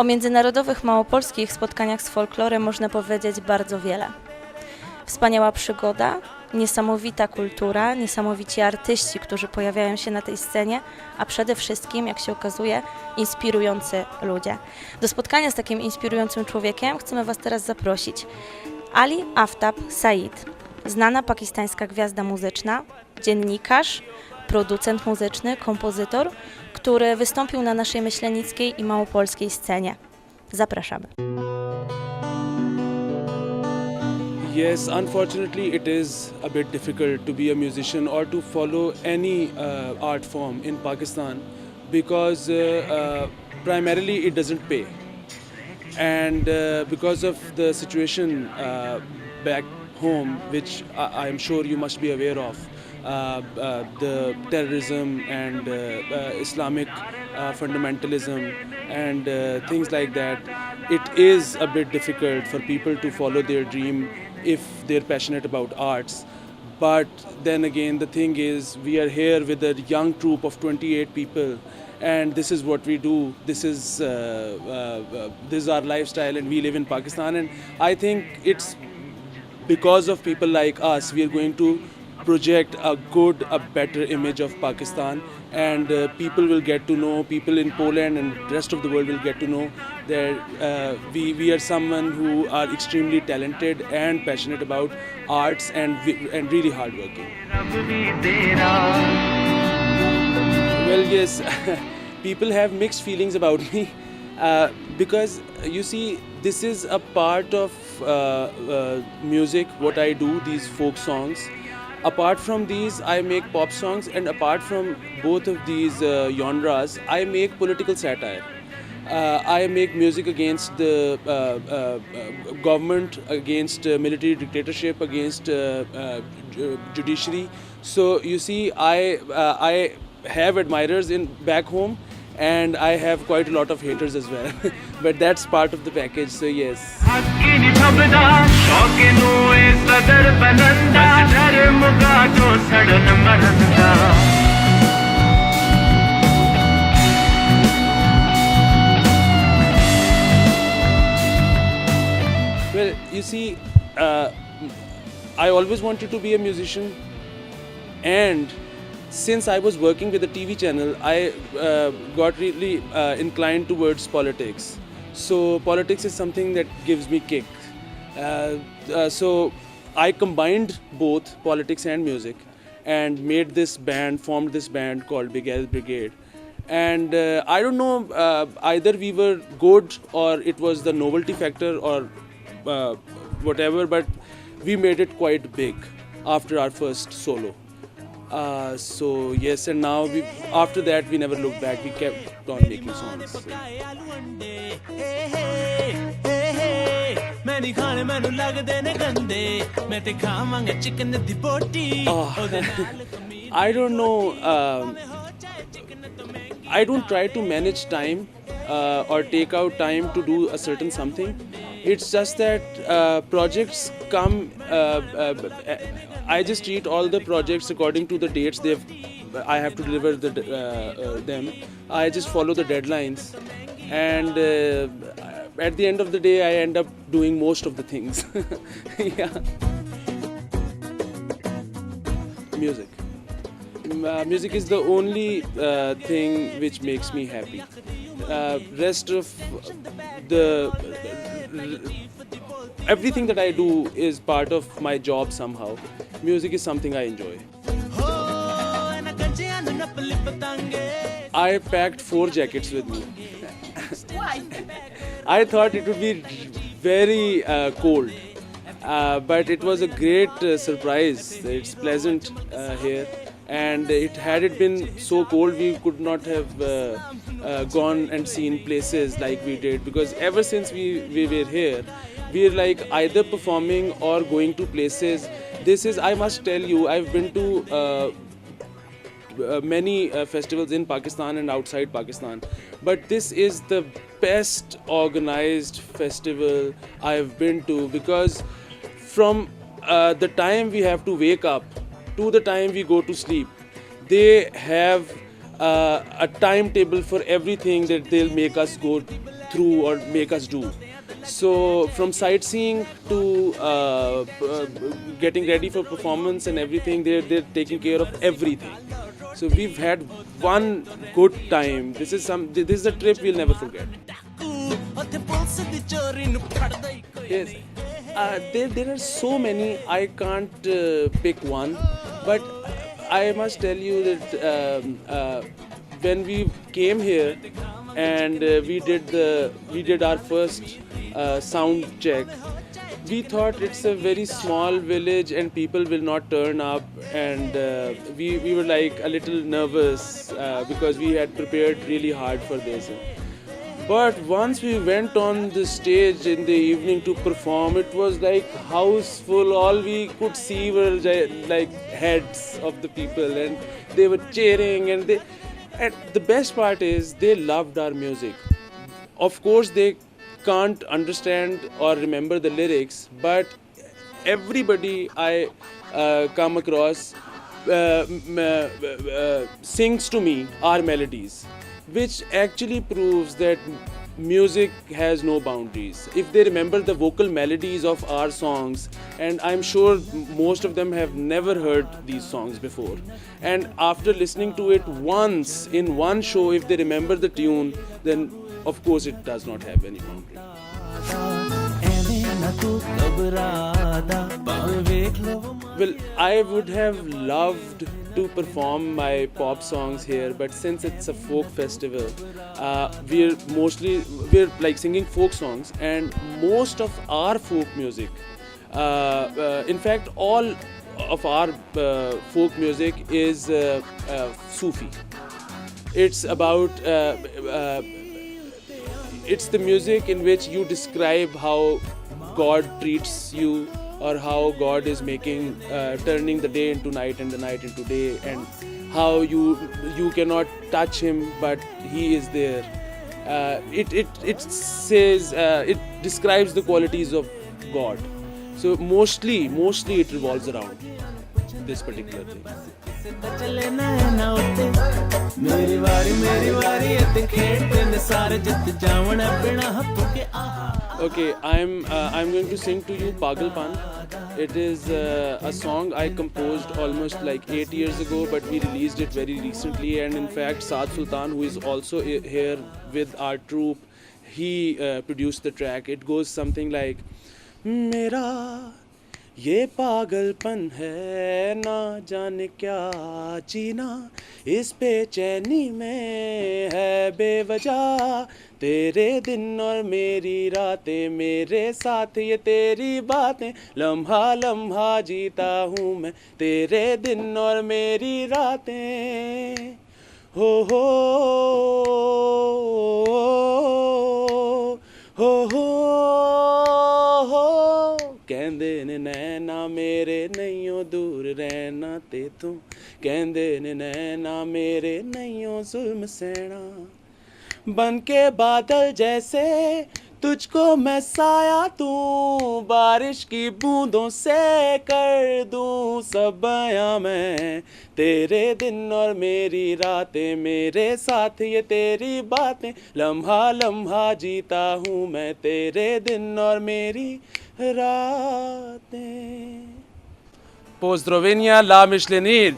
O międzynarodowych małopolskich spotkaniach z folklorem można powiedzieć bardzo wiele. Wspaniała przygoda, niesamowita kultura, niesamowici artyści, którzy pojawiają się na tej scenie, a przede wszystkim, jak się okazuje, inspirujący ludzie. Do spotkania z takim inspirującym człowiekiem chcemy Was teraz zaprosić. Ali Aftab Saeed, znana pakistańska gwiazda muzyczna, dziennikarz, producent muzyczny, kompozytor, który wystąpił na naszej myślenickiej i małopolskiej scenie. Zapraszamy. Yes, unfortunately it is a bit difficult to be a musician or to follow any art form in Pakistan because primarily it doesn't pay. And because of the situation back home, which I am sure you must be aware of, the terrorism and Islamic fundamentalism and things like that, it is a bit difficult for people to follow their dream if they're passionate about arts. But then again, the thing is, we are here with a young troupe of 28 people, and this is what we do. This is our lifestyle, and we live in Pakistan. And I think it's because of people like us, we are going to project a better image of Pakistan, and people will get to know, people in Poland and the rest of the world will get to know that we are someone who are extremely talented and passionate about arts and really hardworking. Well, yes, people have mixed feelings about me because you see, this is a part of music, what I do, these folk songs. Apart from these, I make pop songs, and apart from both of these genres, I make political satire. I make music against the government, against military dictatorship, against judiciary. So you see, I have admirers in back home, and I have quite a lot of haters as well. But that's part of the package, so yes. Well, you see, I always wanted to be a musician, and since I was working with a TV channel, I got really inclined towards politics. So politics is something that gives me kick. So I combined both politics and music and formed this band called Big Al Brigade. And I don't know, either we were good or it was the novelty factor or whatever, but we made it quite big after our first solo. So yes, and now after that we never looked back. We kept on making songs. I don't know. I don't try to manage time or take out time to do a certain something. It's just that projects come. I just treat all the projects according to the dates I have to deliver them. I just follow the deadlines, and at the end of the day, I end up doing most of the things. Yeah. Music. Music is the only thing which makes me happy. Rest of everything that I do is part of my job somehow. Music is something I enjoy. I packed 4 jackets with me. Why? I thought it would be very cold, but it was a great surprise. It's pleasant here, and had it been so cold, we could not have gone and seen places like we did, because ever since we were here, we're like either performing or going to places. I must tell you, I've been to many festivals in Pakistan and outside Pakistan, but this is the best organized festival I've been to, because from the time we have to wake up to the time we go to sleep, they have a timetable for everything that they'll make us go through or make us do. So from sightseeing to getting ready for performance and everything, they're taking care of everything. So we've had one good time. This is a trip we'll never forget. Yes, there are so many. I can't pick one, but I must tell you that when we came here and we did our first sound check, we thought it's a very small village and people will not turn up, and we were like a little nervous because we had prepared really hard for this. But once we went on the stage in the evening to perform, it was like house full. All we could see were like heads of the people, and they were cheering. And the best part is they loved our music. Of course, they can't understand or remember the lyrics, but everybody I come across sings to me our melodies, which actually proves that music has no boundaries. If they remember the vocal melodies of our songs, and I'm sure most of them have never heard these songs before, and after listening to it once in one show, if they remember the tune, then of course it does not have any boundary. Well, I would have loved to perform my pop songs here, but since it's a folk festival, we're like singing folk songs, and most of our folk music, in fact, all of our folk music is Sufi. It's about it's the music in which you describe how God treats you, or how God is making turning the day into night and the night into day, and how you cannot touch him but he is there. It says it describes the qualities of God. So mostly it revolves around this particular thing. Okay, I'm going to sing to you Pagalpan. It is a song I composed almost like 8 years ago, but we released it very recently. And in fact, Saad Sultan, who is also here with our troupe, he produced the track. It goes something like, Mera ये पागलपन है ना जाने क्या जीना इस बेचैनी में है बेवजह तेरे दिन और मेरी रातें मेरे साथ ये तेरी बातें लम्हा लम्हा जीता हूँ मैं तेरे दिन और मेरी रातें हो हो हो हो ਕਹਿੰਦੇ ਨੇ ਨੈਣਾ ਮੇਰੇ ਨਹੀਂਓ ਦੂਰ ਰਹਿਣਾ ਤੇ ਤੂੰ ਕਹਿੰਦੇ ਨੇ ਨੈਣਾ ਮੇਰੇ ਨਹੀਂਓ ਜ਼ੁਲਮ ਸਹਿਣਾ बन के बादल जैसे तुझको मैं साया दूं बारिश की बूंदों से कर दूं सब बयां मैं तेरे दिन और मेरी रातें मेरे साथ ये तेरी बातें लम्हा लम्हा जीता हूँ मैं तेरे दिन और मेरी रातें Pozdrowienia dla Myślenic!